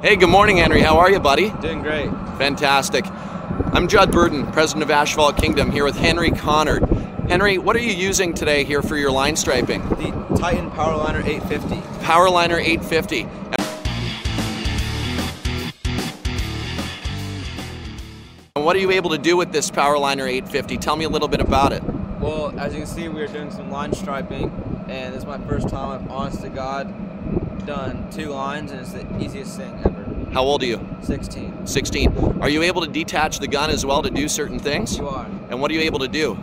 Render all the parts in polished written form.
Hey, good morning, Henry. How are you, buddy? Doing great. Fantastic. I'm Judd, president of Asphalt Kingdom, here with Henry Connart. Henry, what are you using today here for your line striping? The Titan PowrLiner 850. PowrLiner 850. And what are you able to do with this PowrLiner 850? Tell me a little bit about it. Well, as you can see, we are doing some line striping, and this is my first time I've, honest to God, done 2 lines, and it's the easiest thing ever. How old are you? 16. 16. Are you able to detach the gun as well to do certain things? You are. And what are you able to do?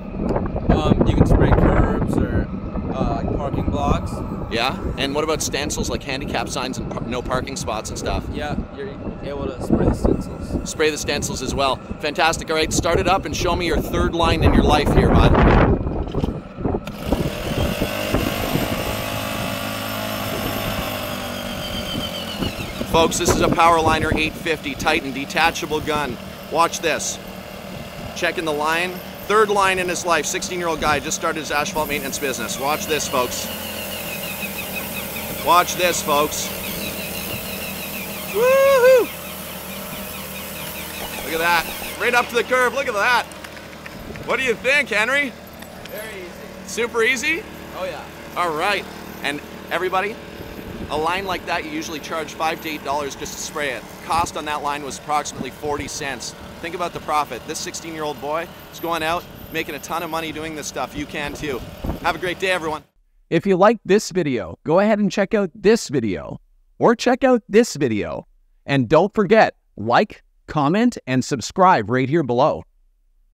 You can spray curbs or like parking blocks. Yeah? And what about stencils like handicap signs and no parking spots and stuff? Yeah, you're able to spray the stencils. Spray the stencils as well. Fantastic. All right, start it up and show me your 3rd line in your life here, bud. Folks, this is a PowrLiner 850 Titan detachable gun. Watch this. Checking the line. 3rd line in his life. 16-year-old guy just started his asphalt maintenance business. Watch this, folks. Watch this, folks. Woohoo! Look at that. Right up to the curve. Look at that. What do you think, Henry? Very easy. Super easy? Oh yeah. All right. And everybody, a line like that, you usually charge $5 to $8 just to spray it. Cost on that line was approximately 40 cents. Think about the profit. This 16-year-old boy is going out, making a ton of money doing this stuff. You can too. Have a great day, everyone. If you liked this video, go ahead and check out this video, or check out this video. And don't forget, like, comment, and subscribe right here below.